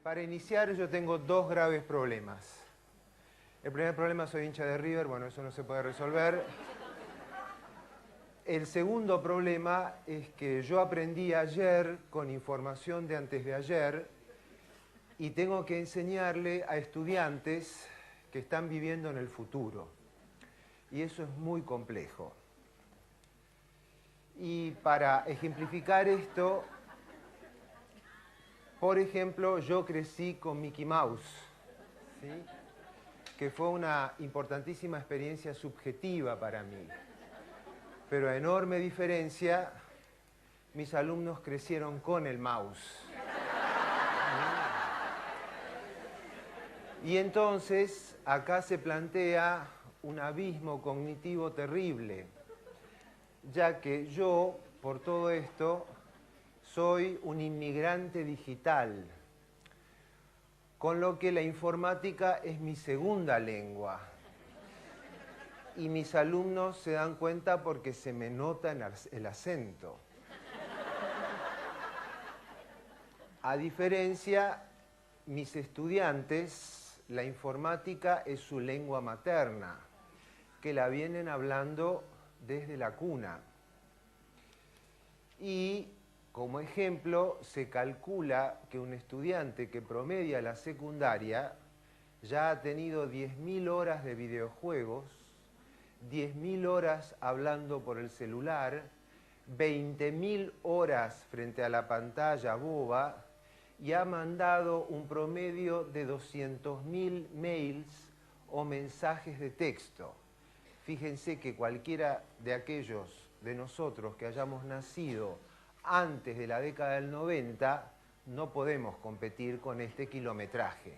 para iniciar yo tengo dos graves problemas. El primer problema, soy hincha de River, bueno, eso no se puede resolver. El segundo problema es que yo aprendí ayer con información de antes de ayer y tengo que enseñarle a estudiantes que están viviendo en el futuro. Y eso es muy complejo. Y para ejemplificar esto, por ejemplo, yo crecí con Mickey Mouse, ¿sí? Que fue una importantísima experiencia subjetiva para mí. Pero a enorme diferencia, mis alumnos crecieron con el mouse. Y entonces, acá se plantea un abismo cognitivo terrible, ya que yo, por todo esto, soy un inmigrante digital, con lo que la informática es mi segunda lengua. Y mis alumnos se dan cuenta porque se me nota el acento. A diferencia, mis estudiantes, la informática es su lengua materna, que la vienen hablando desde la cuna. Y, como ejemplo, se calcula que un estudiante que promedia la secundaria ya ha tenido 10.000 horas de videojuegos, 10.000 horas hablando por el celular, 20.000 horas frente a la pantalla boba y ha mandado un promedio de 200.000 mails o mensajes de texto. Fíjense que cualquiera de aquellos de nosotros que hayamos nacido antes de la década del 90 no podemos competir con este kilometraje.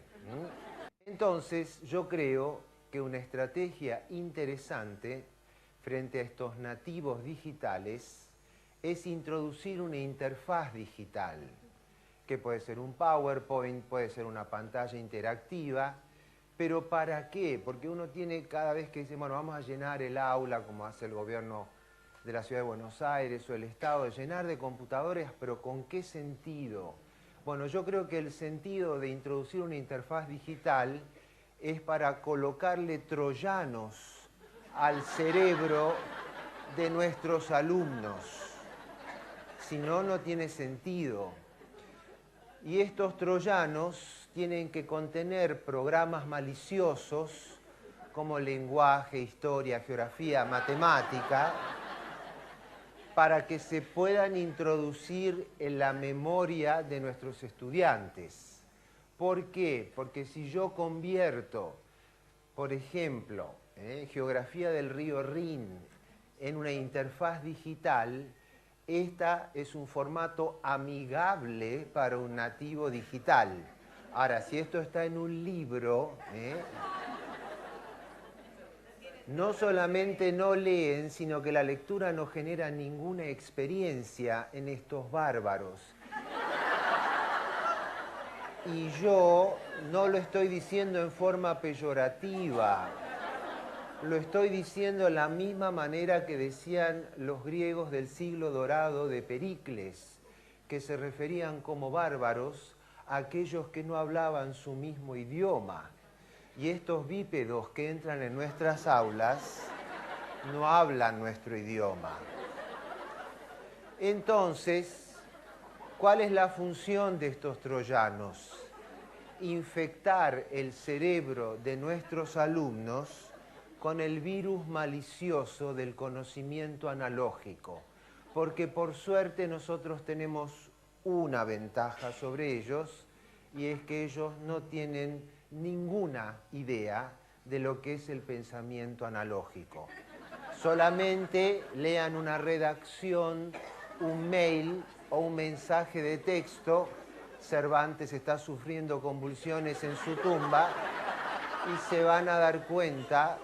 Entonces, yo creo que una estrategia interesante frente a estos nativos digitales es introducir una interfaz digital, que puede ser un PowerPoint, puede ser una pantalla interactiva, pero ¿para qué? Porque uno tiene cada vez que dice, bueno, vamos a llenar el aula, como hace el gobierno de la Ciudad de Buenos Aires o el Estado, de llenar de computadores, pero ¿con qué sentido? Bueno, yo creo que el sentido de introducir una interfaz digital es para colocarle troyanos al cerebro de nuestros alumnos. Si no, no tiene sentido. Y estos troyanos tienen que contener programas maliciosos como lenguaje, historia, geografía, matemática, para que se puedan introducir en la memoria de nuestros estudiantes. ¿Por qué? Porque si yo convierto, por ejemplo, geografía del río Rin en una interfaz digital, esta es un formato amigable para un nativo digital. Ahora, si esto está en un libro, no solamente no leen, sino que la lectura no genera ninguna experiencia en estos bárbaros. Y yo no lo estoy diciendo en forma peyorativa, lo estoy diciendo de la misma manera que decían los griegos del siglo dorado de Pericles, que se referían como bárbaros a aquellos que no hablaban su mismo idioma. Y estos bípedos que entran en nuestras aulas no hablan nuestro idioma. Entonces, ¿cuál es la función de estos troyanos? Infectar el cerebro de nuestros alumnos con el virus malicioso del conocimiento analógico. Porque por suerte nosotros tenemos una ventaja sobre ellos, y es que ellos no tienen ninguna idea de lo que es el pensamiento analógico. Solamente lean una redacción, un mail o un mensaje de texto. Cervantes está sufriendo convulsiones en su tumba y se van a dar cuenta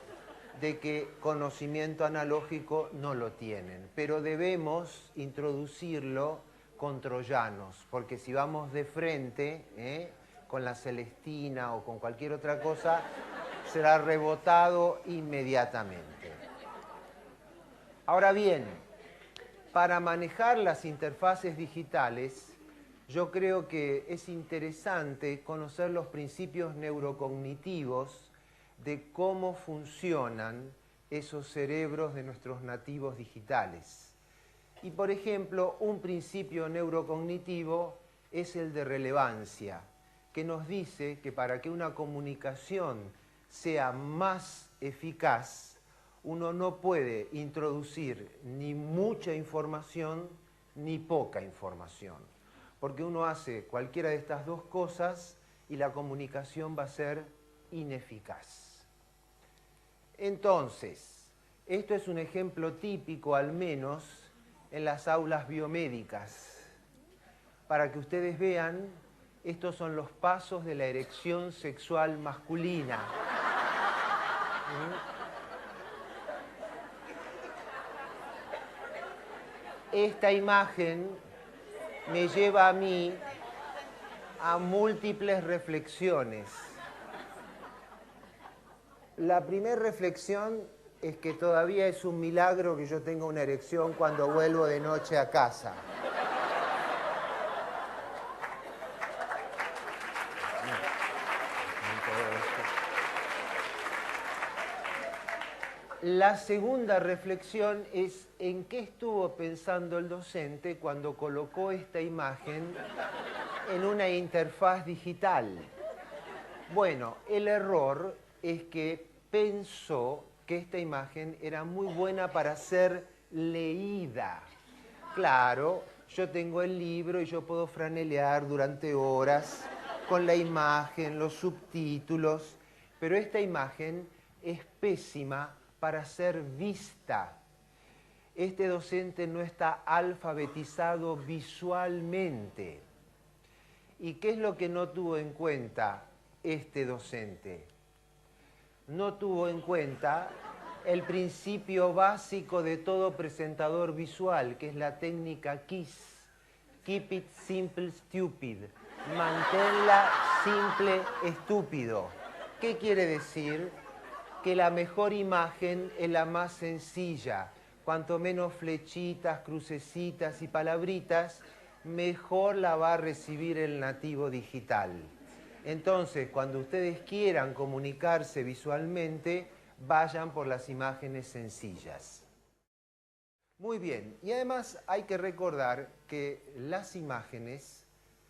de que conocimiento analógico no lo tienen. Pero debemos introducirlo con troyanos, porque si vamos de frente, con la Celestina o con cualquier otra cosa, será rebotado inmediatamente. Ahora bien, para manejar las interfaces digitales, yo creo que es interesante conocer los principios neurocognitivos de cómo funcionan esos cerebros de nuestros nativos digitales. Y por ejemplo, un principio neurocognitivo es el de relevancia, que nos dice que para que una comunicación sea más eficaz, uno no puede introducir ni mucha información ni poca información, porque uno hace cualquiera de estas dos cosas y la comunicación va a ser ineficaz. Entonces, esto es un ejemplo típico, al menos, en las aulas biomédicas. Para que ustedes vean, estos son los pasos de la erección sexual masculina. Esta imagen me lleva a mí a múltiples reflexiones. La primera reflexión es que todavía es un milagro que yo tenga una erección cuando vuelvo de noche a casa. La segunda reflexión es en qué estuvo pensando el docente cuando colocó esta imagen en una interfaz digital. Bueno, el error es que pensó que esta imagen era muy buena para ser leída. Claro, yo tengo el libro y yo puedo franelear durante horas con la imagen, los subtítulos, pero esta imagen es pésima para ser vista. Este docente no está alfabetizado visualmente. ¿Y qué es lo que no tuvo en cuenta este docente? No tuvo en cuenta el principio básico de todo presentador visual, que es la técnica KISS. Keep it simple, stupid. Manténla simple, estúpido. ¿Qué quiere decir? Que la mejor imagen es la más sencilla. Cuanto menos flechitas, crucecitas y palabritas, mejor la va a recibir el nativo digital. Entonces, cuando ustedes quieran comunicarse visualmente, vayan por las imágenes sencillas. Muy bien, y además hay que recordar que las imágenes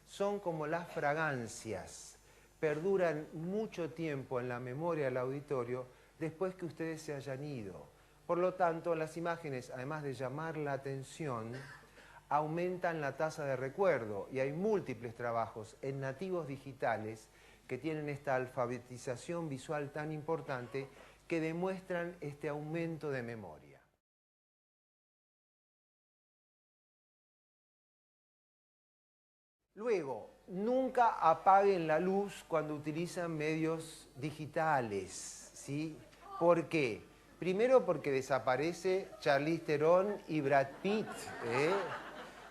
son como las fragancias, perduran mucho tiempo en la memoria del auditorio después que ustedes se hayan ido. Por lo tanto, las imágenes, además de llamar la atención, aumentan la tasa de recuerdo, y hay múltiples trabajos en nativos digitales que tienen esta alfabetización visual tan importante que demuestran este aumento de memoria. Luego, nunca apaguen la luz cuando utilizan medios digitales, ¿sí? ¿Por qué? Primero porque desaparece Charlize Theron y Brad Pitt, ¿eh?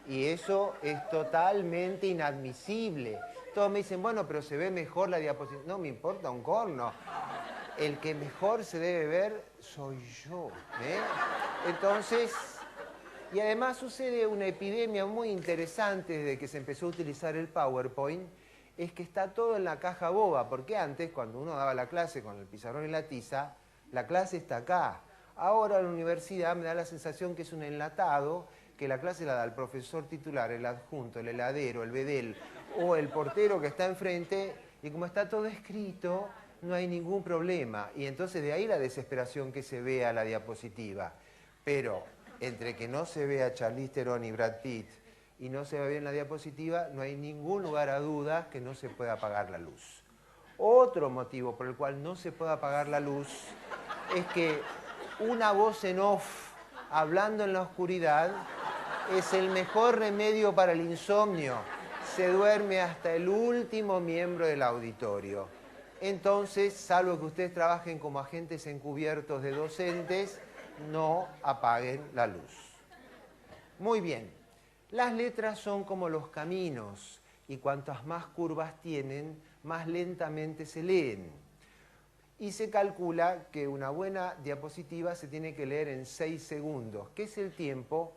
Y eso es totalmente inadmisible. Todos me dicen, bueno, pero se ve mejor la diapositiva. No me importa un corno. El que mejor se debe ver soy yo, ¿eh? Entonces, y además sucede una epidemia muy interesante desde que se empezó a utilizar el PowerPoint, es que está todo en la caja boba, porque antes, cuando uno daba la clase con el pizarrón y la tiza, la clase está acá. Ahora en la universidad me da la sensación que es un enlatado, que la clase la da el profesor titular, el adjunto, el heladero, el bedel o el portero que está enfrente, y como está todo escrito, no hay ningún problema. Y entonces de ahí la desesperación que se vea la diapositiva. Pero entre que no se vea Charlize Theron y Brad Pitt y no se ve bien la diapositiva, no hay ningún lugar a dudas que no se pueda apagar la luz. Otro motivo por el cual no se puede apagar la luz es que una voz en off hablando en la oscuridad es el mejor remedio para el insomnio. Se duerme hasta el último miembro del auditorio. Entonces, salvo que ustedes trabajen como agentes encubiertos de docentes, no apaguen la luz. Muy bien, las letras son como los caminos y cuantas más curvas tienen, más lentamente se leen. Y se calcula que una buena diapositiva se tiene que leer en 6 segundos, que es el tiempo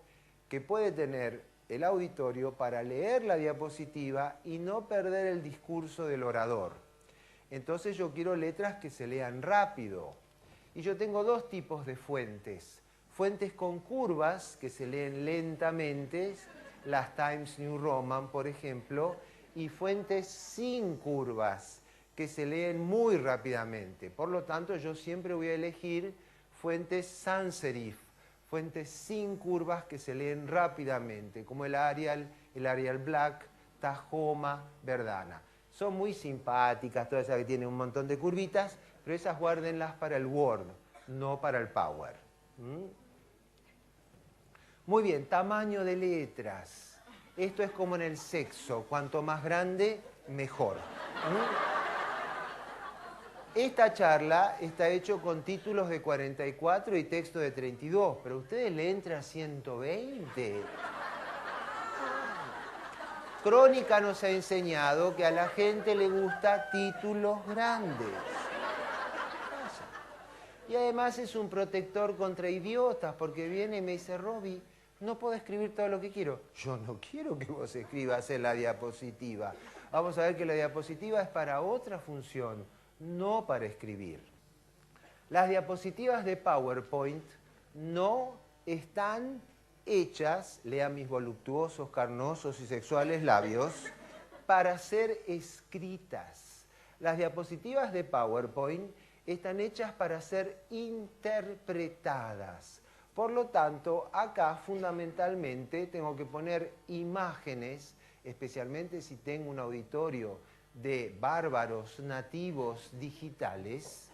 que puede tener el auditorio para leer la diapositiva y no perder el discurso del orador. Entonces yo quiero letras que se lean rápido. Y yo tengo dos tipos de fuentes. Fuentes con curvas, que se leen lentamente, las Times New Roman, por ejemplo, y fuentes sin curvas, que se leen muy rápidamente. Por lo tanto, yo siempre voy a elegir fuentes sans serif, fuentes sin curvas que se leen rápidamente, como el Arial Black, Tahoma, Verdana. Son muy simpáticas, todas esas que tienen un montón de curvitas, pero esas guárdenlas para el Word, no para el Power. Muy bien, tamaño de letras. Esto es como en el sexo, cuanto más grande, mejor. Esta charla está hecho con títulos de 44 y texto de 32, pero ustedes le entran a 120. Crónica nos ha enseñado que a la gente le gusta títulos grandes. Y además es un protector contra idiotas, porque viene y me dice, Roby, no puedo escribir todo lo que quiero. Yo no quiero que vos escribas en la diapositiva. Vamos a ver que la diapositiva es para otra función, no para escribir. Las diapositivas de PowerPoint no están hechas, lean mis voluptuosos, carnosos y sexuales labios, para ser escritas. Las diapositivas de PowerPoint están hechas para ser interpretadas. Por lo tanto, acá fundamentalmente tengo que poner imágenes, especialmente si tengo un auditorio de bárbaros nativos digitales,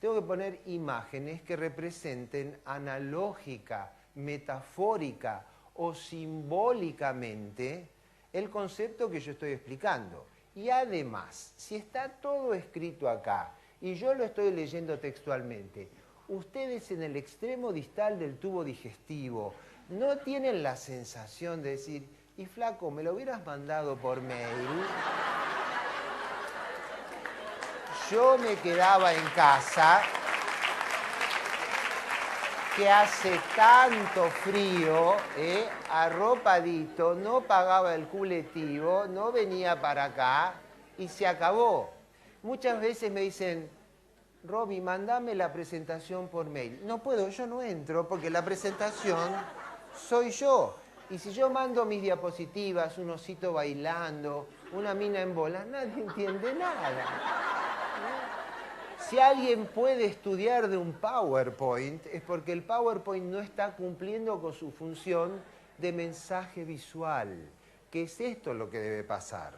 tengo que poner imágenes que representen analógica, metafórica o simbólicamente el concepto que yo estoy explicando. Y además, si está todo escrito acá y yo lo estoy leyendo textualmente, ustedes en el extremo distal del tubo digestivo no tienen la sensación de decir, y flaco, ¿me lo hubieras mandado por mail? Yo me quedaba en casa, que hace tanto frío, arropadito, no pagaba el culetivo, no venía para acá y se acabó. Muchas veces me dicen, Roby, mandame la presentación por mail. No puedo, yo no entro porque la presentación soy yo. Y si yo mando mis diapositivas, un osito bailando, una mina en bolas, nadie entiende nada. Si alguien puede estudiar de un PowerPoint, es porque el PowerPoint no está cumpliendo con su función de mensaje visual, que es esto lo que debe pasar.